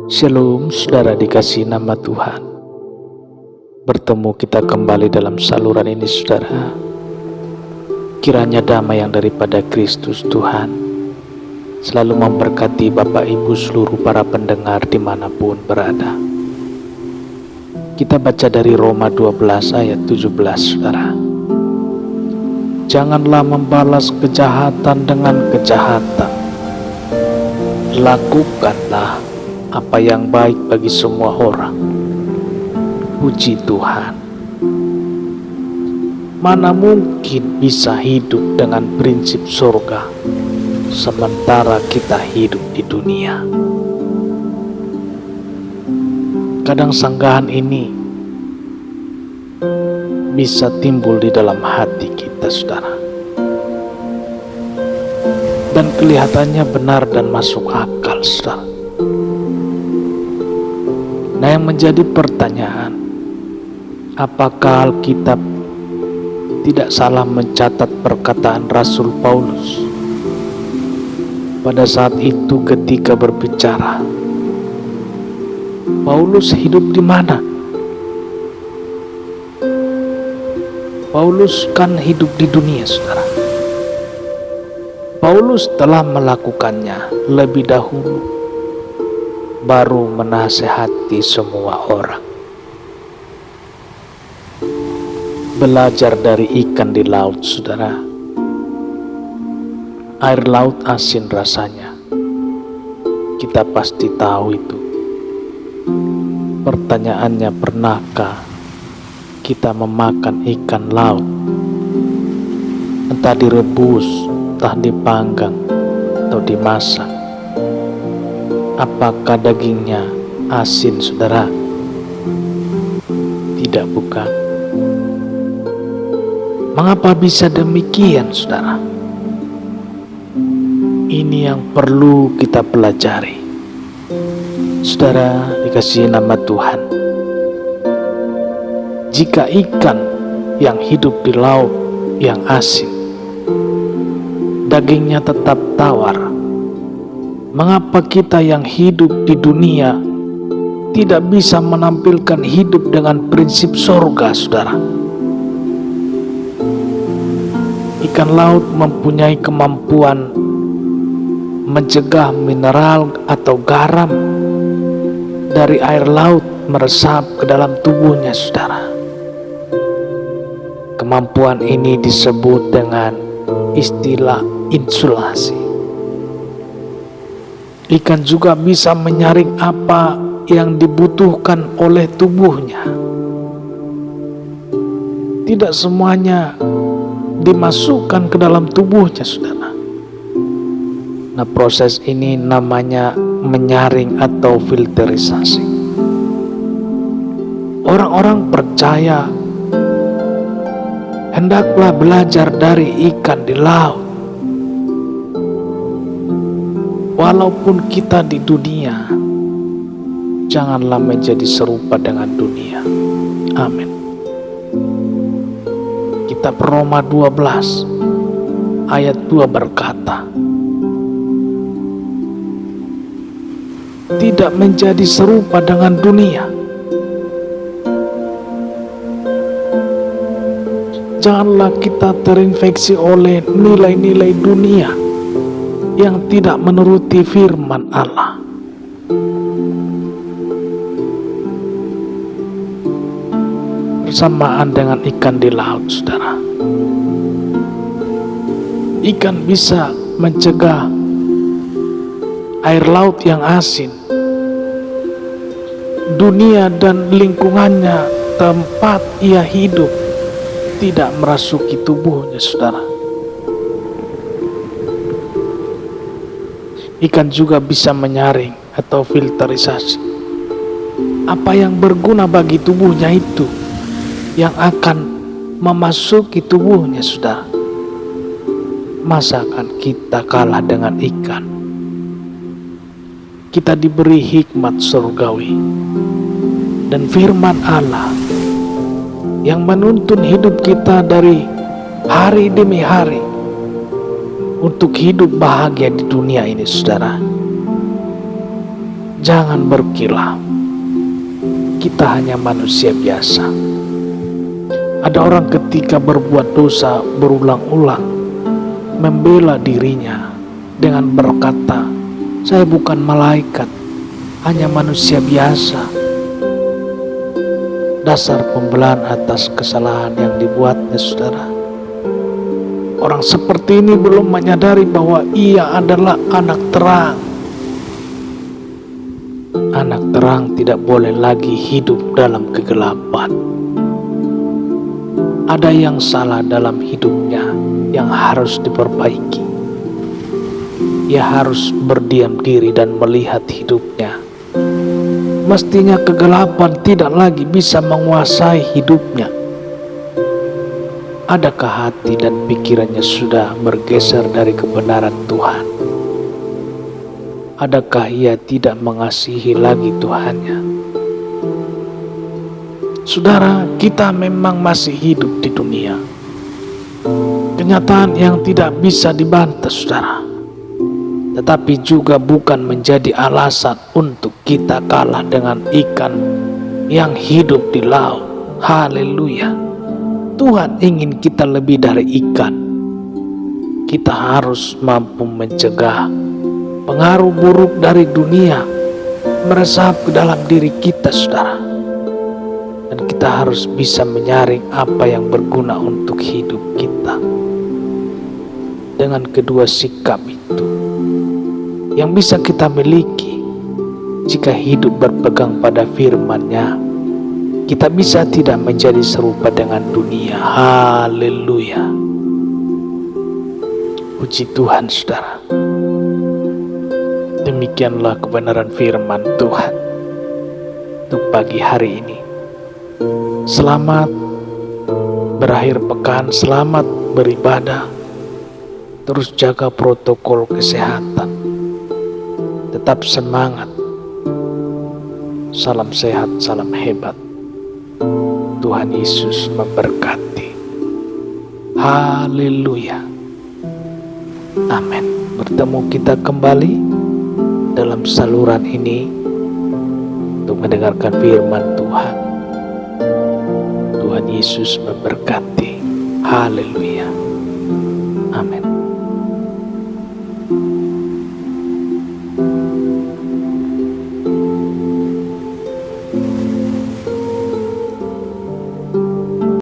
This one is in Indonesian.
Shalom, saudara dikasihi nama Tuhan. Bertemu kita kembali dalam saluran ini, saudara. Kiranya damai yang daripada Kristus Tuhan selalu memberkati Bapak Ibu seluruh para pendengar dimanapun berada. Kita baca dari Roma 12 ayat 17, saudara. Janganlah membalas kejahatan dengan kejahatan. Lakukanlah apa yang baik bagi semua orang. Puji Tuhan. Mana mungkin bisa hidup dengan prinsip surga sementara kita hidup di dunia. Kadang sanggahan ini bisa timbul di dalam hati kita, saudara, dan kelihatannya benar dan masuk akal, saudara. Nah, yang menjadi pertanyaan, apakah Alkitab tidak salah mencatat perkataan Rasul Paulus pada saat itu ketika berbicara? Paulus hidup di mana? Paulus kan hidup di dunia, saudara. Paulus telah melakukannya lebih dahulu, baru menasehati semua orang. Belajar dari ikan di laut, saudara. Air laut asin rasanya. Kita pasti tahu itu. Pertanyaannya, pernahkah kita memakan ikan laut? Entah direbus, entah dipanggang, atau dimasak. Apakah dagingnya asin, saudara? Tidak, bukan. Mengapa bisa demikian, saudara? Ini yang perlu kita pelajari. Saudara dikasihi nama Tuhan. Jika ikan yang hidup di laut yang asin, dagingnya tetap tawar, mengapa kita yang hidup di dunia tidak bisa menampilkan hidup dengan prinsip surga, saudara? Ikan laut mempunyai kemampuan mencegah mineral atau garam dari air laut meresap ke dalam tubuhnya, saudara. Kemampuan ini disebut dengan istilah insulasi. Ikan juga bisa menyaring apa yang dibutuhkan oleh tubuhnya. Tidak semuanya dimasukkan ke dalam tubuhnya, saudara. Nah, proses ini namanya menyaring atau filterisasi. Orang-orang percaya hendaklah belajar dari ikan di laut. Walaupun kita di dunia, janganlah menjadi serupa dengan dunia. Amin. Kitab Roma 12 ayat 2 berkata, tidak menjadi serupa dengan dunia. Janganlah kita terinfeksi oleh nilai-nilai dunia yang tidak menuruti firman Allah. Bersamaan dengan ikan di laut, saudara. Ikan bisa mencegah air laut yang asin, dunia dan lingkungannya tempat ia hidup tidak merasuki tubuhnya, saudara. Ikan juga bisa menyaring atau filterisasi apa yang berguna bagi tubuhnya itu yang akan memasuki tubuhnya, saudara. Masakan kita kalah dengan ikan? Kita diberi hikmat surgawi dan firman Allah yang menuntun hidup kita dari hari demi hari untuk hidup bahagia di dunia ini, saudara. Jangan berkilah, kita hanya manusia biasa. Ada orang ketika berbuat dosa berulang-ulang membela dirinya dengan berkata, "Saya bukan malaikat, hanya manusia biasa." Dasar pembelaan atas kesalahan yang dibuatnya, saudara. Orang seperti ini belum menyadari bahwa ia adalah anak terang. Anak terang tidak boleh lagi hidup dalam kegelapan. Ada yang salah dalam hidupnya yang harus diperbaiki. Ia harus berdiam diri dan melihat hidupnya. Mestinya kegelapan tidak lagi bisa menguasai hidupnya. Adakah hati dan pikirannya sudah bergeser dari kebenaran Tuhan? Adakah ia tidak mengasihi lagi Tuhannya? Saudara, kita memang masih hidup di dunia. Kenyataan yang tidak bisa dibantah, saudara. Tetapi juga bukan menjadi alasan untuk kita kalah dengan ikan yang hidup di laut. Haleluya. Tuhan ingin kita lebih dari ikan. Kita harus mampu mencegah pengaruh buruk dari dunia meresap ke dalam diri kita, saudara. Dan kita harus bisa menyaring apa yang berguna untuk hidup kita. Dengan kedua sikap itu yang bisa kita miliki, jika hidup berpegang pada firman-Nya, kita bisa tidak menjadi serupa dengan dunia. Haleluya. Puji Tuhan, saudara. Demikianlah kebenaran firman Tuhan untuk pagi hari ini. Selamat berakhir pekan, selamat beribadah. Terus jaga protokol kesehatan. Tetap semangat. Salam sehat, salam hebat. Tuhan Yesus memberkati. Haleluya. Amin. Bertemu kita kembali dalam saluran ini untuk mendengarkan firman Tuhan. Tuhan Yesus memberkati. Haleluya. Amin.